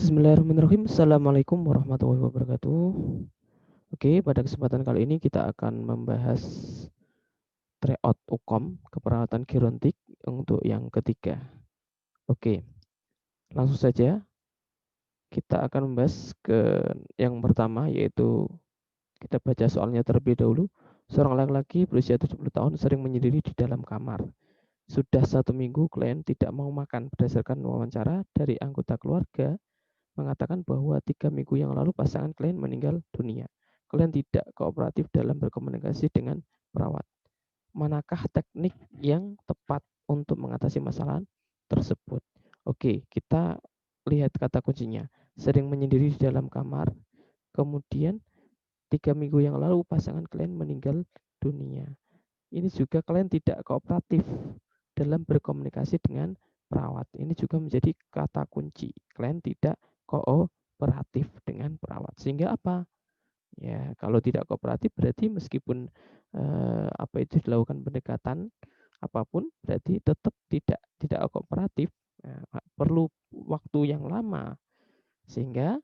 Bismillahirrahmanirrahim. Assalamualaikum warahmatullahi wabarakatuh. Oke, pada kesempatan kali ini kita akan membahas tryout UKOM, keperawatan gerontik untuk yang ketiga. Oke, langsung saja kita akan membahas ke yang pertama, yaitu kita baca soalnya terlebih dahulu. Seorang laki-laki berusia 70 tahun sering menyendiri di dalam kamar. Sudah 1 minggu klien tidak mau makan. Berdasarkan wawancara dari anggota keluarga, mengatakan bahwa 3 minggu yang lalu pasangan klien meninggal dunia. Klien tidak kooperatif dalam berkomunikasi dengan perawat. Manakah teknik yang tepat untuk mengatasi masalah tersebut? Oke, kita lihat kata kuncinya. Sering menyendiri di dalam kamar, kemudian 3 minggu yang lalu pasangan klien meninggal dunia. Ini juga klien tidak kooperatif dalam berkomunikasi dengan perawat. Ini juga menjadi kata kunci. Klien tidak kooperatif dengan perawat. Sehingga apa? Ya, kalau tidak kooperatif berarti meskipun apa itu dilakukan pendekatan apapun berarti tetap tidak kooperatif. Nah, perlu waktu yang lama sehingga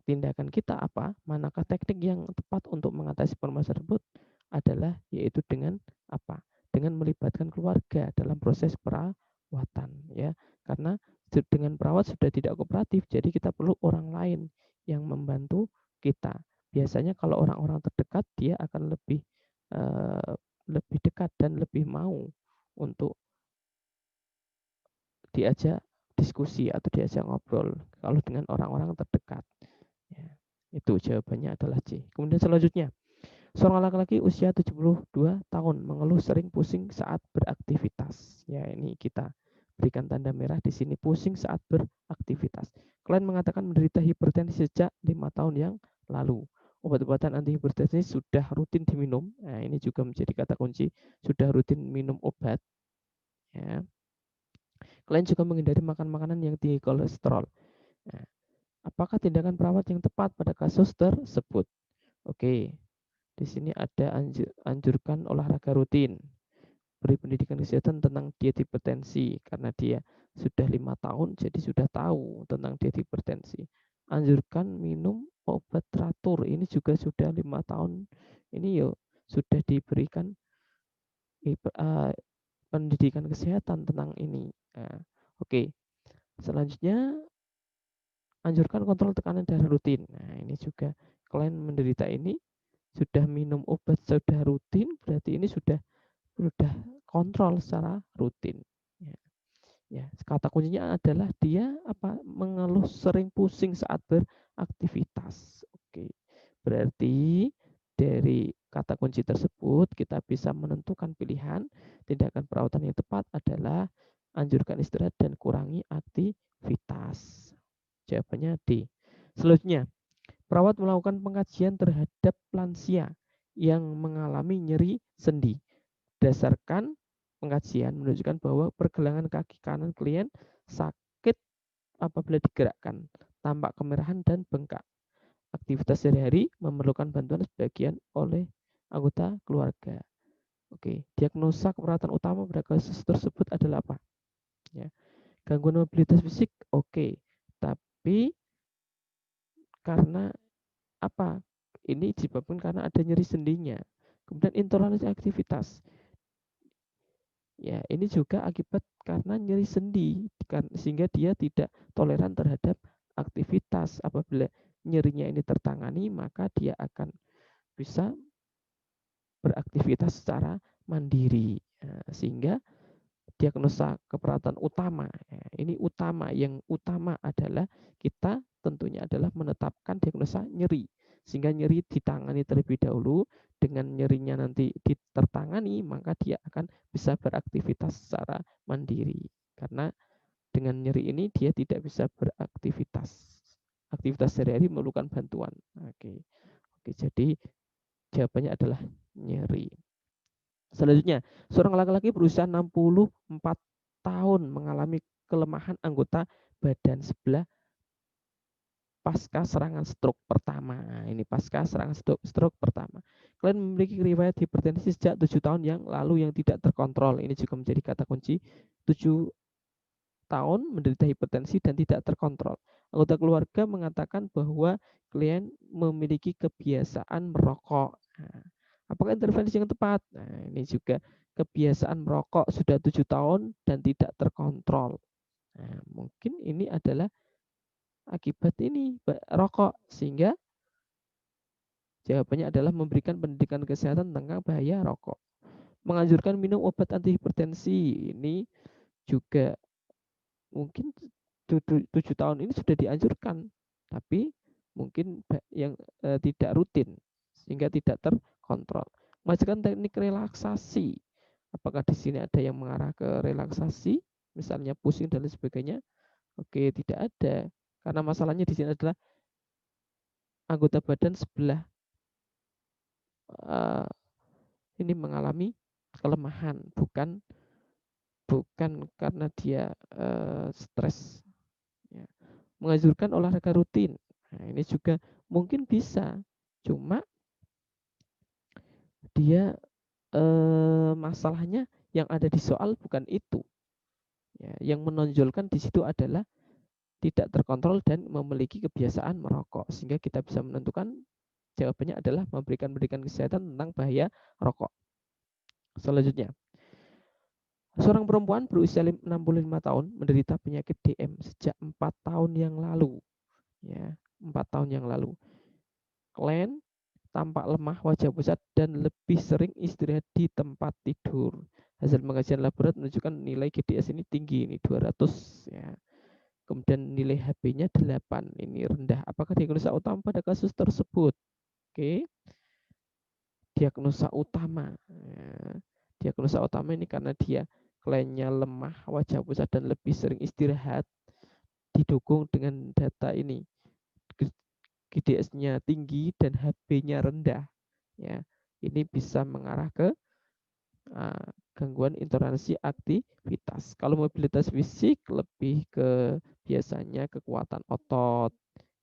tindakan kita apa? Manakah teknik yang tepat untuk mengatasi permasalahan tersebut adalah yaitu dengan apa? Dengan melibatkan keluarga dalam proses perawatan ya. Karena dengan perawat sudah tidak kooperatif, jadi kita perlu orang lain yang membantu kita. Biasanya kalau orang-orang terdekat dia akan eh, lebih dekat dan lebih mau untuk diajak diskusi atau diajak ngobrol kalau dengan orang-orang terdekat. Ya, itu jawabannya adalah C. Kemudian selanjutnya, seorang laki-laki usia 72 tahun mengeluh sering pusing saat beraktivitas. Ya, ini kita berikan tanda merah di sini, pusing saat beraktivitas. Klien mengatakan menderita hipertensi sejak 5 tahun yang lalu. Obat-obatan anti hipertensi sudah rutin diminum. Nah, ini juga menjadi kata kunci, sudah rutin minum obat. Ya. Klien juga menghindari makan makanan yang tinggi kolesterol. Nah, apakah tindakan perawat yang tepat pada kasus tersebut? Oke, di sini ada anjurkan olahraga rutin, beri pendidikan kesehatan tentang diet hipertensi karena dia sudah 5 tahun jadi sudah tahu tentang diet hipertensi. Anjurkan minum obat teratur, ini juga sudah 5 tahun ini yuk sudah diberikan pendidikan kesehatan tentang ini. Nah, oke, selanjutnya anjurkan kontrol tekanan darah rutin. Nah, ini juga klien menderita ini sudah minum obat sudah rutin, berarti ini sudah kontrol secara rutin. Ya, ya. Kata kuncinya adalah dia apa mengeluh sering pusing saat beraktivitas. Oke, berarti dari kata kunci tersebut kita bisa menentukan pilihan tindakan perawatan yang tepat adalah anjurkan istirahat dan kurangi aktivitas. Jawabannya D. Selanjutnya, perawat melakukan pengkajian terhadap lansia yang mengalami nyeri sendi. Berdasarkan pengkajian menunjukkan bahwa pergelangan kaki kanan klien sakit apabila digerakkan, tampak kemerahan dan bengkak. Aktivitas sehari-hari memerlukan bantuan sebagian oleh anggota keluarga. Oke, diagnosa keperawatan utama pada kasus tersebut adalah apa? Ya, gangguan mobilitas fisik, oke, tapi karena apa? Ini disebabkan karena ada nyeri sendinya. Kemudian intoleransi aktivitas. Ya, ini juga akibat karena nyeri sendi sehingga dia tidak toleran terhadap aktivitas. Apabila nyerinya ini tertangani, maka dia akan bisa beraktivitas secara mandiri. Sehingga diagnosa keperawatan utama. Ini utama, yang utama adalah kita tentunya adalah menetapkan diagnosa nyeri. Sehingga nyeri ditangani terlebih dahulu, dengan nyerinya nanti ditertangani, maka dia akan bisa beraktivitas secara mandiri. Karena dengan nyeri ini dia tidak bisa beraktivitas. Aktivitas sehari-hari memerlukan bantuan. Oke. Oke, jadi jawabannya adalah nyeri. Selanjutnya, seorang laki-laki berusia 64 tahun mengalami kelemahan anggota badan sebelah pasca serangan stroke pertama. Nah, ini pasca serangan stroke pertama. Klien memiliki riwayat hipertensi sejak 7 tahun yang lalu yang tidak terkontrol. Ini juga menjadi kata kunci 7 tahun menderita hipertensi dan tidak terkontrol. Anggota keluarga mengatakan bahwa klien memiliki kebiasaan merokok. Nah, apakah intervensi yang tepat? Nah, ini juga kebiasaan merokok sudah 7 tahun dan tidak terkontrol. Nah, mungkin ini adalah akibat ini rokok, sehingga jawabannya adalah memberikan pendidikan kesehatan tentang bahaya rokok. Menganjurkan minum obat antihipertensi, ini juga mungkin 7 tahun ini sudah dianjurkan, tapi mungkin yang tidak rutin sehingga tidak terkontrol. Mengajarkan teknik relaksasi, apakah di sini ada yang mengarah ke relaksasi, misalnya pusing dan lain sebagainya? Oke, tidak ada, karena masalahnya di sini adalah anggota badan sebelah ini mengalami kelemahan, bukan karena dia stres. Ya. Menganjurkan olahraga rutin. Nah, ini juga mungkin bisa, cuma dia masalahnya yang ada di soal bukan itu. Ya, yang menonjolkan di situ adalah tidak terkontrol dan memiliki kebiasaan merokok, sehingga kita bisa menentukan jawabannya adalah memberikan pendidikan kesehatan tentang bahaya rokok. Selanjutnya, seorang perempuan berusia 65 tahun menderita penyakit DM sejak 4 tahun yang lalu. Ya, 4 tahun yang lalu. Klien tampak lemah, wajah pucat, dan lebih sering istirahat di tempat tidur. Hasil pengajian laboratorium menunjukkan nilai GDS ini tinggi, ini 200 ya. Kemudian nilai HB-nya 8, ini rendah. Apakah diagnosa utama pada kasus tersebut? Oke. Diagnosa utama. Ya. Diagnosa utama ini karena dia kliennya lemah, wajah pucat, dan lebih sering istirahat, didukung dengan data ini. GDS-nya tinggi dan HB-nya rendah. Ya, ini bisa mengarah ke gangguan intoleransi aktivitas. Kalau mobilitas fisik lebih ke biasanya kekuatan otot,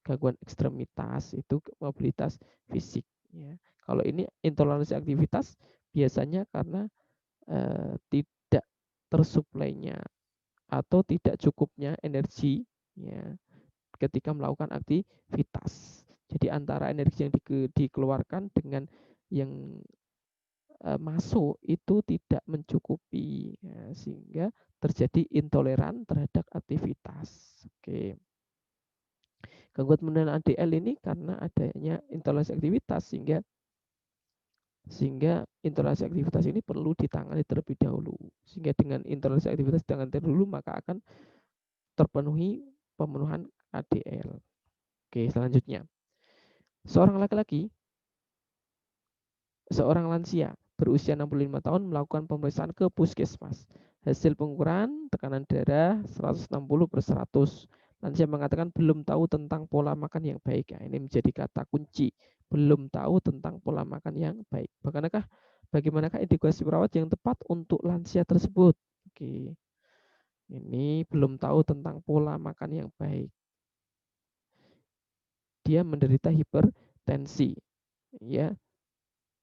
gangguan ekstremitas, itu mobilitas fisik. Ya. Kalau ini intoleransi aktivitas biasanya karena tidak tersuplainya atau tidak cukupnya energi, ya, ketika melakukan aktivitas. Jadi antara energi yang dikeluarkan dengan yang masuk itu tidak mencukupi, ya, sehingga terjadi intoleran terhadap aktivitas. Oke. Gangguan pengendalian ADL ini karena adanya intoleransi aktivitas, sehingga intoleransi aktivitas ini perlu ditangani terlebih dahulu. Sehingga dengan intoleransi aktivitas ditangani terlebih dahulu, maka akan terpenuhi pemenuhan ADL. Oke, selanjutnya. Seorang laki-laki, seorang lansia berusia 65 tahun melakukan pemeriksaan ke puskesmas. Hasil pengukuran tekanan darah 160/100. Lansia mengatakan belum tahu tentang pola makan yang baik. Nah, ini menjadi kata kunci. Belum tahu tentang pola makan yang baik. Bagaimanakah edukasi perawat yang tepat untuk lansia tersebut? Oke. Ini belum tahu tentang pola makan yang baik. Dia menderita hipertensi. Ya,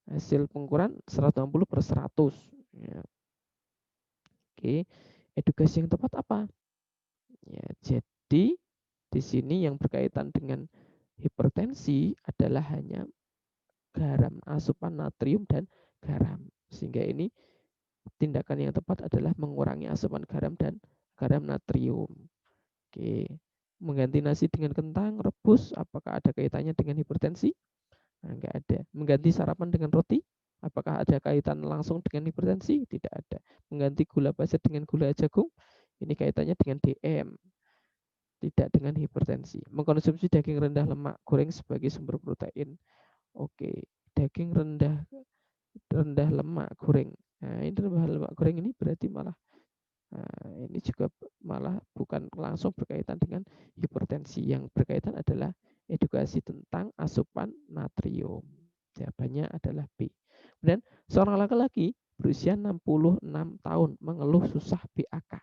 hasil pengukuran 160/100. Ya. Oke, edukasi yang tepat apa? Ya, jadi di sini yang berkaitan dengan hipertensi adalah hanya garam, asupan natrium dan garam. Sehingga ini tindakan yang tepat adalah mengurangi asupan garam dan garam natrium. Oke, mengganti nasi dengan kentang rebus, apakah ada kaitannya dengan hipertensi? Nah, enggak ada. Mengganti sarapan dengan roti, apakah ada kaitan langsung dengan hipertensi? Tidak ada. Mengganti gula pasir dengan gula jagung, ini kaitannya dengan DM, tidak dengan hipertensi. Mengkonsumsi daging rendah lemak goreng sebagai sumber protein. Oke, daging rendah lemak goreng. Nah, ini rendah lemak goreng ini berarti malah ini juga malah bukan langsung berkaitan dengan hipertensi. Yang berkaitan adalah edukasi tentang asupan natrium. Jawabannya adalah B. Dan seorang laki-laki berusia 66 tahun mengeluh susah BAK.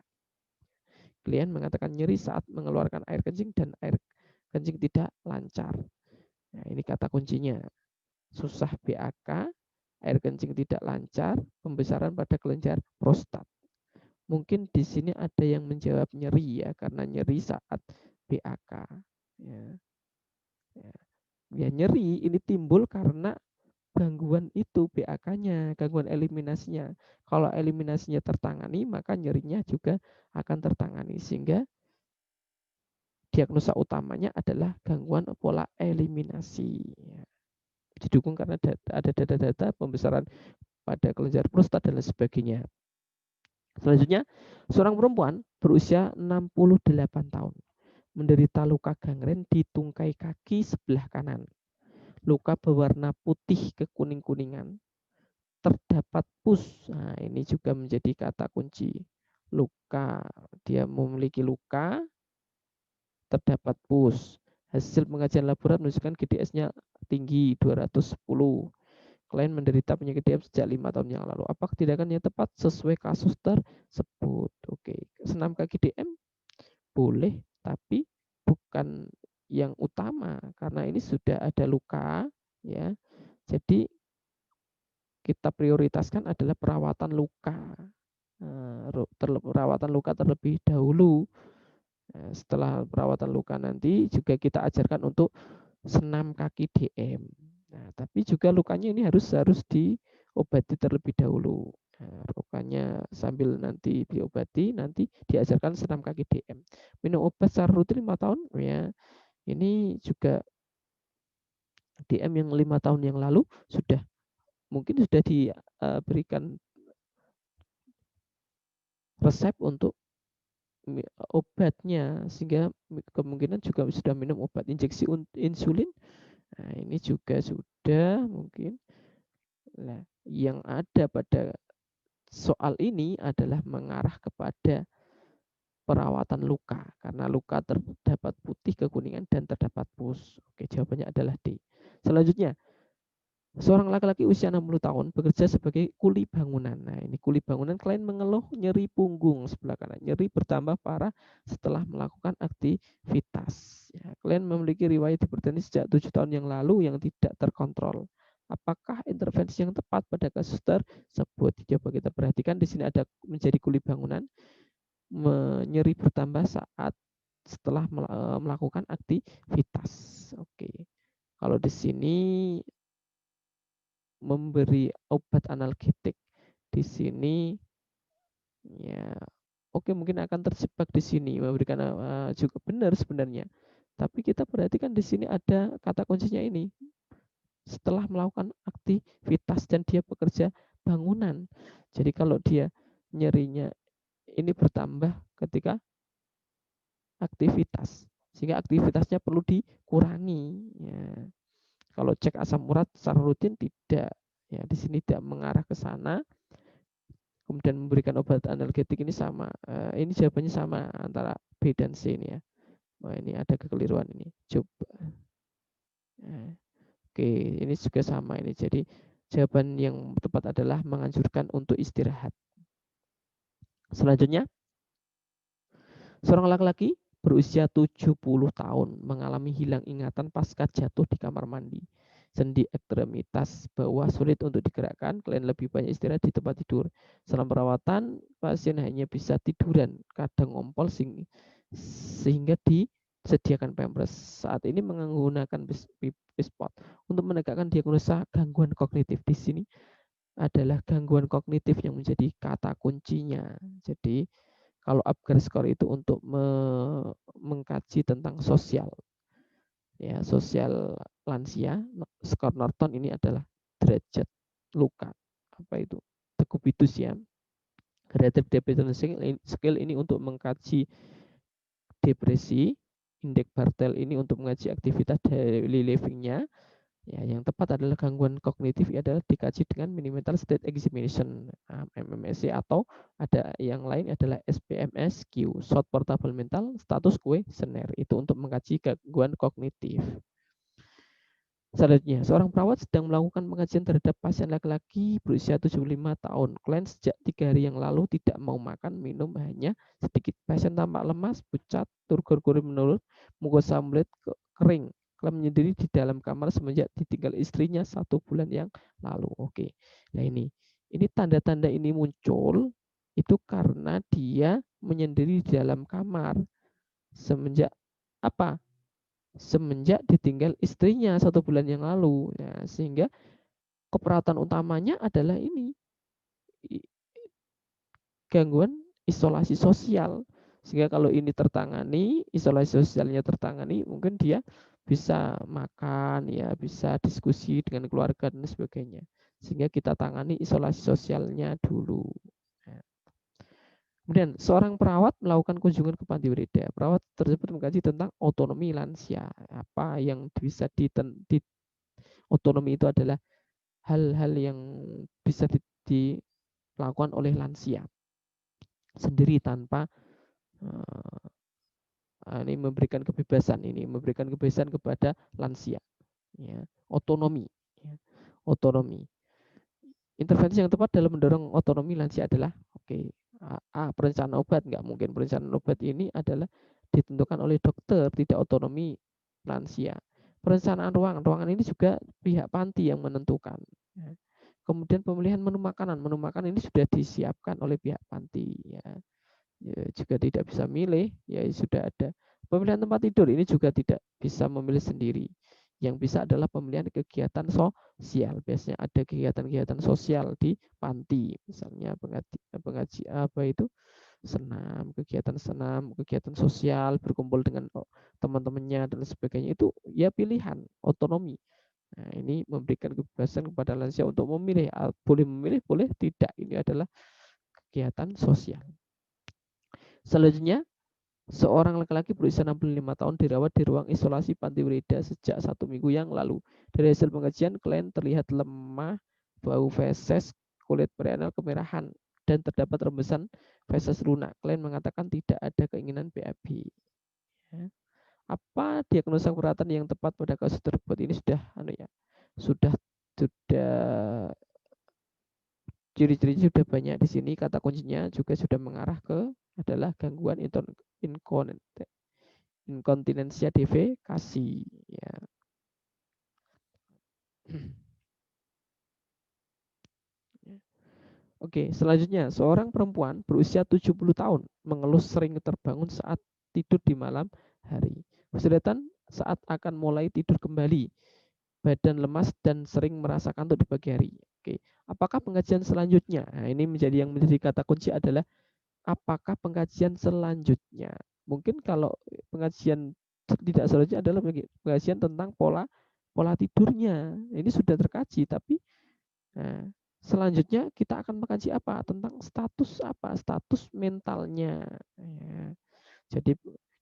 Klien mengatakan nyeri saat mengeluarkan air kencing dan air kencing tidak lancar. Nah, ini kata kuncinya. Susah BAK, air kencing tidak lancar, pembesaran pada kelenjar prostat. Mungkin di sini ada yang menjawab nyeri ya, karena nyeri saat BAK. Ya, ya. Ya nyeri ini timbul karena gangguan itu BAK-nya, gangguan eliminasinya. Kalau eliminasinya tertangani, maka nyerinya juga akan tertangani. Sehingga diagnosa utamanya adalah gangguan pola eliminasi. Ya. Didukung karena ada data-data pembesaran pada kelenjar prostat dan lain sebagainya. Selanjutnya, seorang perempuan berusia 68 tahun menderita luka gangren di tungkai kaki sebelah kanan. Luka berwarna putih kekuning-kuningan. Terdapat pus. Nah, ini juga menjadi kata kunci. Luka, dia memiliki luka, terdapat pus. Hasil pengajian laboratorium menunjukkan GDS-nya tinggi 210. Klien menderita penyakit DM sejak 5 tahun yang lalu. Apakah tindakan yang tepat sesuai kasus tersebut? Oke, senam kaki DM boleh, tapi bukan yang utama karena ini sudah ada luka, ya. Jadi kita prioritaskan adalah perawatan luka. Perawatan luka terlebih dahulu. Setelah perawatan luka nanti juga kita ajarkan untuk senam kaki DM. Nah, tapi juga lukanya ini harus diobati terlebih dahulu. Nah, lukanya sambil nanti diobati, nanti diajarkan senam kaki DM. Minum obat secara rutin 5 tahun, ya. Ini juga DM yang 5 tahun yang lalu mungkin sudah diberikan resep untuk obatnya, sehingga kemungkinan juga sudah minum obat injeksi insulin. Nah, ini juga sudah mungkin. Nah, yang ada pada soal ini adalah mengarah kepada perawatan luka, karena luka terdapat putih kekuningan dan terdapat pus. Oke, jawabannya adalah D. Selanjutnya, seorang laki-laki usia 60 tahun bekerja sebagai kuli bangunan. Nah, ini kuli bangunan, klien mengeluh nyeri punggung sebelah kanan. Nyeri bertambah parah setelah melakukan aktivitas. Ya, klien memiliki riwayat hipertensi sejak 7 tahun yang lalu yang tidak terkontrol. Apakah intervensi yang tepat pada kasus tersebut? Coba kita perhatikan di sini ada menjadi kuli bangunan, nyeri bertambah saat setelah melakukan aktivitas. Oke. Kalau di sini memberi obat analgetik di sini, ya oke, mungkin akan terjebak di sini memberikan juga benar sebenarnya, tapi kita perhatikan di sini ada kata kuncinya ini, setelah melakukan aktivitas dan dia bekerja bangunan. Jadi kalau dia nyerinya ini bertambah ketika aktivitas, sehingga aktivitasnya perlu dikurangi, ya. Kalau cek asam urat secara rutin tidak, ya, di sini tidak mengarah ke sana. Kemudian memberikan obat analgetik ini sama. Ini jawabannya sama antara B dan C ini, ya. Wah, ini ada kekeliruan ini. Coba. Oke, ini juga sama ini. Jadi jawaban yang tepat adalah menganjurkan untuk istirahat. Selanjutnya, seorang laki-laki berusia 70 tahun mengalami hilang ingatan pasca jatuh di kamar mandi. Sendi ekstremitas bawah sulit untuk digerakkan, klien lebih banyak istirahat di tempat tidur. Selama perawatan, pasien hanya bisa tiduran, kadang ngompol sehingga disediakan pampers. Saat ini menggunakan Bispot untuk menegakkan diagnosa gangguan kognitif. Di sini adalah gangguan kognitif yang menjadi kata kuncinya. Jadi kalau Apgar score itu untuk mengkaji tentang sosial, ya, sosial lansia. Skor Norton ini adalah derajat luka, apa itu, dekubitus, ya. Creative Depression Scale ini untuk mengkaji depresi. Indeks Bartel ini untuk mengaji aktivitas daily living-nya. Ya, yang tepat adalah gangguan kognitif adalah dikaji dengan minimal state examination, MMSE, atau ada yang lain adalah SPMSQ, short portable mental status questionnaire, itu untuk mengkaji gangguan kognitif. Selanjutnya, seorang perawat sedang melakukan pengajian terhadap pasien laki-laki berusia 75 tahun. Klien sejak 3 hari yang lalu tidak mau makan, minum hanya sedikit. Pasien tampak lemas, pucat, turgor-gori menurun, mukosa melihat kering. Klien menyendiri di dalam kamar semenjak ditinggal istrinya 1 bulan yang lalu. Oke, nah ini tanda-tanda ini muncul, itu karena dia menyendiri di dalam kamar. Semenjak apa? Semenjak ditinggal istrinya 1 bulan yang lalu. Ya, sehingga keperawatan utamanya adalah ini, gangguan isolasi sosial. Sehingga kalau ini tertangani, isolasi sosialnya tertangani, mungkin dia bisa makan, ya, bisa diskusi dengan keluarga dan sebagainya. Sehingga kita tangani isolasi sosialnya dulu. Nah, kemudian seorang perawat melakukan kunjungan ke panti Werida. Perawat tersebut mengkaji tentang otonomi lansia. Apa yang bisa otonomi itu adalah hal-hal yang bisa dilakukan oleh lansia sendiri tanpa ini memberikan kebebasan kepada lansia, ya. Otonomi, ya. Otonomi. Intervensi yang tepat dalam mendorong otonomi lansia adalah perencanaan obat. Nggak mungkin perencanaan obat ini adalah ditentukan oleh dokter, tidak otonomi lansia. Perencanaan ruangan ini juga pihak panti yang menentukan, ya. Kemudian pemilihan menu makanan ini sudah disiapkan oleh pihak panti, ya. Ya, juga tidak bisa milih, ya sudah ada. Pemilihan tempat tidur ini juga tidak bisa memilih sendiri. Yang bisa adalah pemilihan kegiatan sosial. Biasanya ada kegiatan-kegiatan sosial di panti, misalnya pengaji apa itu, senam, kegiatan sosial, berkumpul dengan teman-temannya dan sebagainya, itu ya pilihan, otonomi. Nah, ini memberikan kebebasan kepada lansia untuk memilih, boleh memilih, boleh tidak. Ini adalah kegiatan sosial. Selanjutnya, seorang laki-laki berusia 65 tahun dirawat di ruang isolasi Panti Werida sejak 1 minggu yang lalu. Dari hasil pengajian, klien terlihat lemah, bau feses, kulit perianal kemerahan, dan terdapat rembesan feses lunak. Klien mengatakan tidak ada keinginan BAB. Ya. Apa diagnosa perawatan yang tepat pada kasus tersebut? Ini sudah ciri-ciri sudah banyak di sini. Kata kuncinya juga sudah mengarah ke adalah gangguan inkontinensia defekasi, ya. Oke, selanjutnya seorang perempuan berusia 70 tahun mengeluh sering terbangun saat tidur di malam hari. Kesulitan saat akan mulai tidur kembali, badan lemas dan sering merasa kantuk di pagi hari. Oke, apakah pengajian selanjutnya? Nah, ini yang menjadi kata kunci adalah apakah pengajian selanjutnya. Mungkin kalau pengajian tidak selanjutnya adalah pengajian tentang pola tidurnya. Ini sudah terkaji, tapi nah, selanjutnya kita akan mengkaji apa? Tentang status mentalnya. Ya. Jadi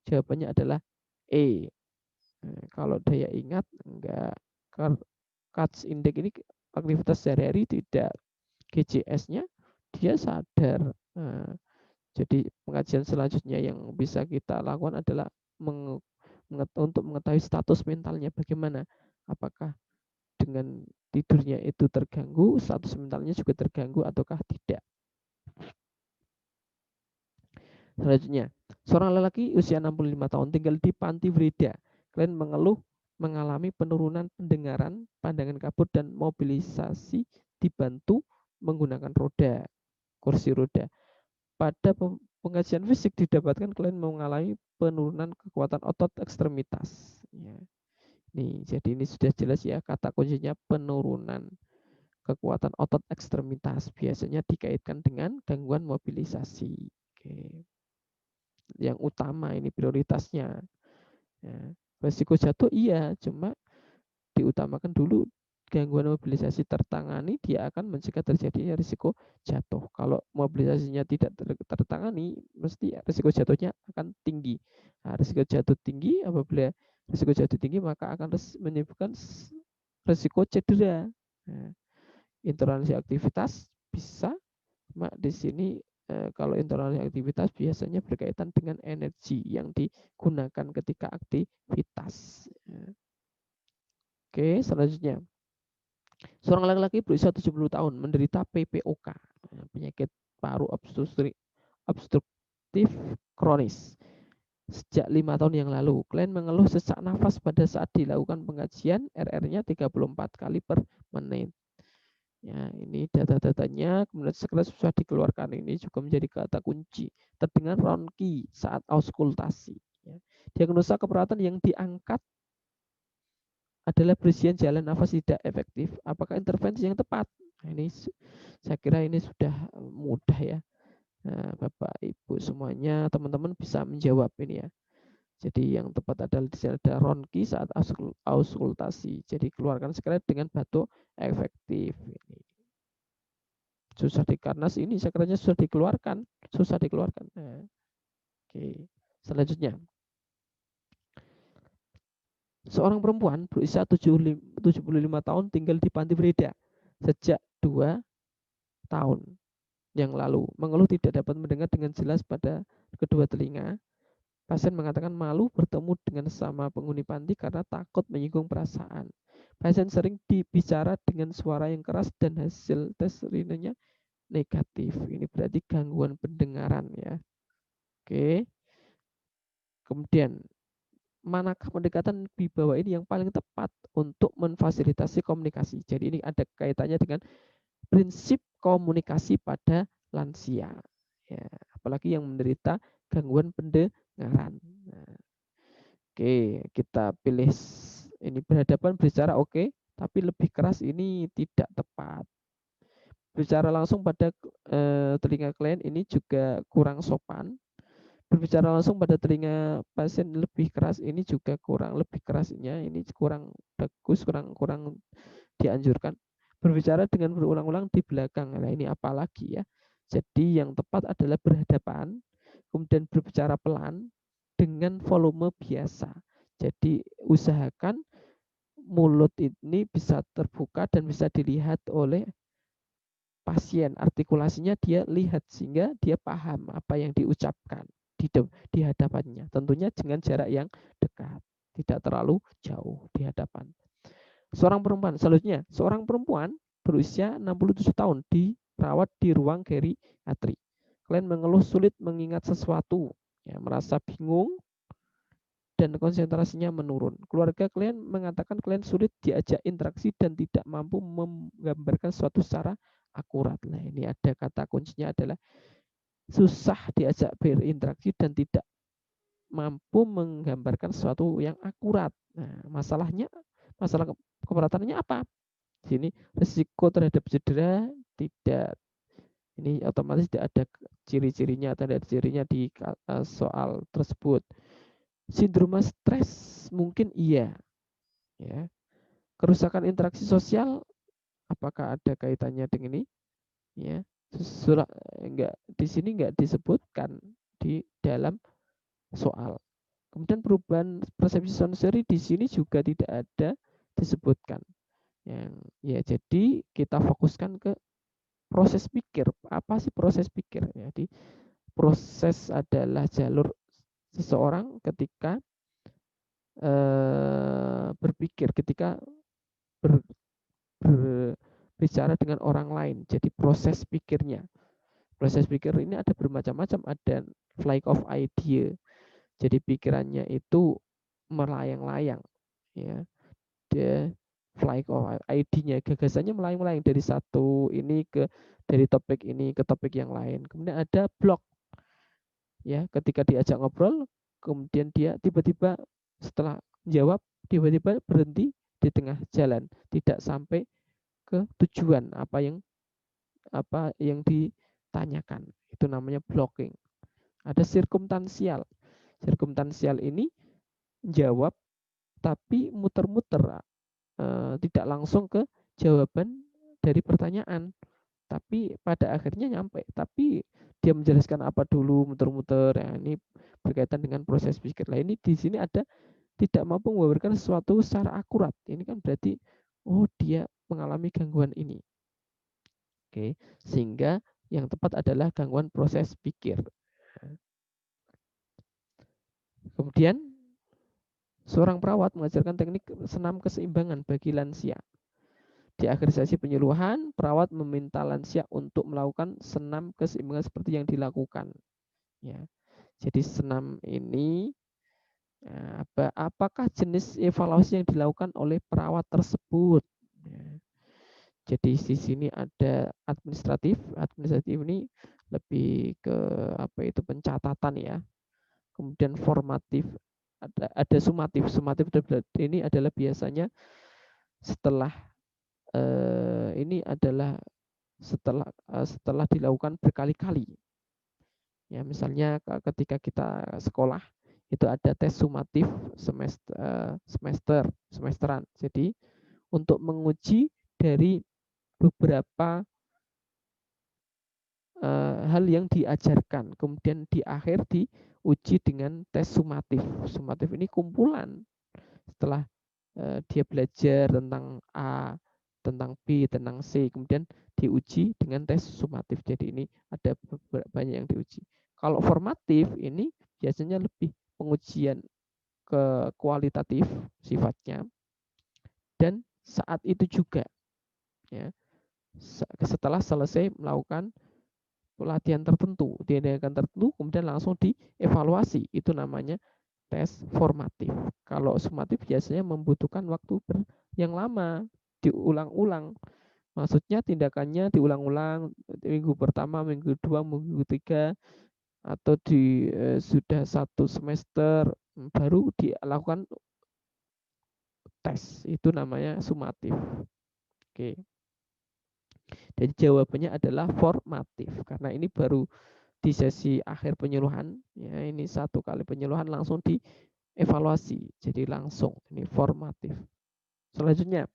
jawabannya adalah E. Kalau daya ingat enggak. CATS Index ini aktivitas sehari-hari tidak, GCS-nya dia sadar. Jadi pengajian selanjutnya yang bisa kita lakukan adalah untuk mengetahui status mentalnya bagaimana. Apakah dengan tidurnya itu terganggu, status mentalnya juga terganggu ataukah tidak. Selanjutnya, seorang lelaki usia 65 tahun tinggal di Panti Werida. Klien mengalami penurunan pendengaran, pandangan kabut, dan mobilisasi dibantu menggunakan kursi roda. Pada pengajian fisik didapatkan klien mengalami penurunan kekuatan otot ekstremitas. Ya. Nih, jadi ini sudah jelas ya, kata kuncinya penurunan kekuatan otot ekstremitas. Biasanya dikaitkan dengan gangguan mobilisasi. Oke. Yang utama ini prioritasnya. Ya. Resiko jatuh iya, cuma diutamakan dulu gangguan mobilisasi tertangani, dia akan mencegah terjadinya risiko jatuh. Kalau mobilisasinya tidak tertangani, mesti risiko jatuhnya akan tinggi. Nah, risiko jatuh tinggi, apabila risiko jatuh tinggi maka akan menyebabkan risiko cedera. Nah, intoleransi aktivitas bisa, di sini kalau intoleransi aktivitas biasanya berkaitan dengan energi yang digunakan ketika aktivitas. Oke, selanjutnya. Seorang laki-laki berusia 70 tahun menderita PPOK, penyakit paru obstruktif kronis. Sejak 5 tahun yang lalu, klien mengeluh sesak nafas pada saat dilakukan pengajian, RR-nya 34 kali per menit. Ya, ini data-datanya, kemudian segera susah dikeluarkan ini juga menjadi kata kunci. Terdengar ronki saat auskultasi. Ya. Diagnosa keperawatan yang diangkat adalah berisian jalan nafas tidak efektif. Apakah intervensi yang tepat? Nah, ini saya kira ini sudah mudah ya. Nah, Bapak Ibu semuanya, teman-teman bisa menjawab ini ya. Jadi yang tepat adalah di sini ada ronki saat auskultasi. Jadi keluarkan sekret dengan batuk efektif. Ini susah karena ini sekretarisnya susah dikeluarkan. Nah, oke. Selanjutnya, seorang perempuan berusia 75 tahun tinggal di Panti Breda sejak 2 tahun yang lalu. Mengeluh tidak dapat mendengar dengan jelas pada kedua telinga. Pasien mengatakan malu bertemu dengan sesama penghuni panti karena takut menyinggung perasaan. Pasien sering dibicara dengan suara yang keras dan hasil tes urinnya negatif. Ini berarti gangguan pendengaran ya. Oke. Kemudian, manakah pendekatan di bawah ini yang paling tepat untuk memfasilitasi komunikasi? Jadi ini ada kaitannya dengan prinsip komunikasi pada lansia. Ya, apalagi yang menderita gangguan pendengaran. Nah, oke, kita pilih ini berhadapan berbicara oke, tapi lebih keras ini tidak tepat. Bicara langsung pada telinga klien ini juga kurang sopan. Berbicara langsung pada telinga pasien lebih keras ini juga kurang lebih kerasnya ini kurang bagus, kurang kurang dianjurkan. Berbicara dengan berulang-ulang di belakang. Nah, ini apalagi ya. Jadi yang tepat adalah berhadapan, kemudian berbicara pelan dengan volume biasa. Jadi usahakan mulut ini bisa terbuka dan bisa dilihat oleh pasien, artikulasinya dia lihat sehingga dia paham apa yang diucapkan di hadapannya. Tentunya dengan jarak yang dekat, tidak terlalu jauh di hadapan. Selanjutnya, seorang perempuan berusia 67 tahun dirawat di ruang geriatri. Klien mengeluh sulit mengingat sesuatu, ya, merasa bingung dan konsentrasinya menurun. Keluarga klien mengatakan klien sulit diajak interaksi dan tidak mampu menggambarkan suatu secara akurat. Nah, ini ada kata kuncinya adalah susah diajak berinteraksi dan tidak mampu menggambarkan sesuatu yang akurat. Nah, masalah keperawatannya apa? Di sini risiko terhadap cedera tidak, ini otomatis tidak ada ciri-cirinya atau ada cirinya di soal tersebut. Sindroma stres mungkin iya, ya. Kerusakan interaksi sosial apakah ada kaitannya dengan ini? Ya, enggak di sini enggak disebutkan di dalam soal. Kemudian perubahan persepsi sensori di sini juga tidak ada disebutkan. Yang ya jadi kita fokuskan ke proses pikir. Apa sih proses pikir? Jadi proses adalah jalur seseorang ketika berpikir, ketika ber, berbicara dengan orang lain. Jadi proses pikirnya. Proses pikir ini ada bermacam-macam, ada flight of idea. Jadi pikirannya itu melayang-layang, ya. Dia flight of ID-nya, gagasannya melayang-layang dari satu ini ke dari topik ini ke topik yang lain. Kemudian ada block, ya, ketika diajak ngobrol, kemudian dia tiba-tiba setelah jawab tiba-tiba berhenti di tengah jalan, tidak sampai ke tujuan apa yang ditanyakan. Itu namanya blocking. Ada sirkumtansial. Sirkumtansial ini jawab tapi muter-muter, tidak langsung ke jawaban dari pertanyaan, tapi pada akhirnya nyampe. Tapi dia menjelaskan apa dulu, muter-muter. Ya, ini berkaitan dengan proses pikir. Lah ini di sini ada tidak mampu membabarkan sesuatu secara akurat. Ini kan berarti oh dia mengalami gangguan ini. Oke, sehingga yang tepat adalah gangguan proses pikir. Kemudian seorang perawat mengajarkan teknik senam keseimbangan bagi lansia. Di akhir sesi penyuluhan, perawat meminta lansia untuk melakukan senam keseimbangan seperti yang dilakukan. Ya, jadi senam ini apakah jenis evaluasi yang dilakukan oleh perawat tersebut? Ya. Jadi di sini ada administratif. Administratif ini lebih ke apa itu pencatatan ya. Kemudian formatif, ada sumatif. Sumatif ini adalah biasanya setelah ini adalah setelah dilakukan berkali-kali. Ya, misalnya ketika kita sekolah itu ada tes sumatif semesteran. Jadi untuk menguji dari beberapa hal yang diajarkan, kemudian di akhir diuji dengan tes sumatif. Sumatif ini kumpulan setelah dia belajar tentang A, tentang B, tentang C, kemudian diuji dengan tes sumatif. Jadi ini ada banyak yang diuji. Kalau formatif ini biasanya lebih pengujian ke kualitatif sifatnya, dan saat itu juga ya, setelah selesai melakukan pelatihan tertentu, kemudian langsung dievaluasi. Itu namanya tes formatif. Kalau sumatif biasanya membutuhkan waktu yang lama, diulang-ulang. Maksudnya tindakannya diulang-ulang, minggu pertama, minggu kedua, minggu ketiga, atau sudah 1 semester baru dilakukan tes. Itu namanya sumatif. Oke. Jadi jawabannya adalah formatif karena ini baru di sesi akhir penyuluhan ya, ini 1 kali penyuluhan langsung dievaluasi. Jadi langsung ini formatif. Selanjutnya,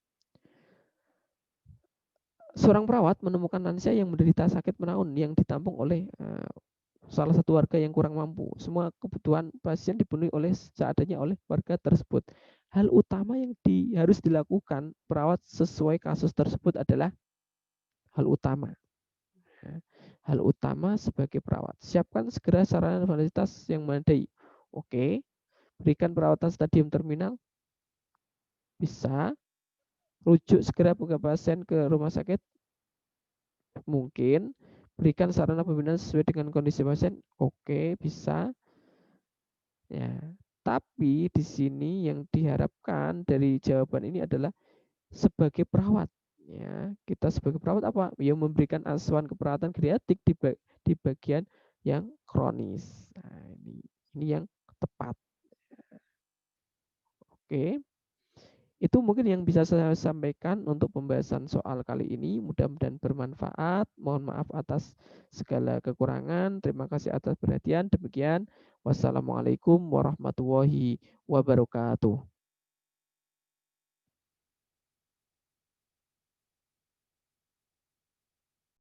seorang perawat menemukan lansia yang menderita sakit menaun yang ditampung oleh salah satu warga yang kurang mampu. Semua kebutuhan pasien dipenuhi seadanya oleh warga tersebut. Hal utama yang harus dilakukan perawat sesuai kasus tersebut adalah hal utama. Ya, hal utama sebagai perawat, siapkan segera sarana dan fasilitas yang memadai. Oke, berikan perawatan stadium terminal, bisa. Rujuk segera buka pasien ke rumah sakit, mungkin. Berikan sarana pembinaan sesuai dengan kondisi pasien, oke, bisa. Ya, tapi di sini yang diharapkan dari jawaban ini adalah sebagai perawat. Ya, kita sebagai perawat apa? Ya, memberikan asuhan keperawatan geriatrik di bagian yang kronis. Nah, ini yang tepat. Oke. Itu mungkin yang bisa saya sampaikan untuk pembahasan soal kali ini. Mudah-mudahan bermanfaat. Mohon maaf atas segala kekurangan. Terima kasih atas perhatian. Demikian. Wassalamualaikum warahmatullahi wabarakatuh.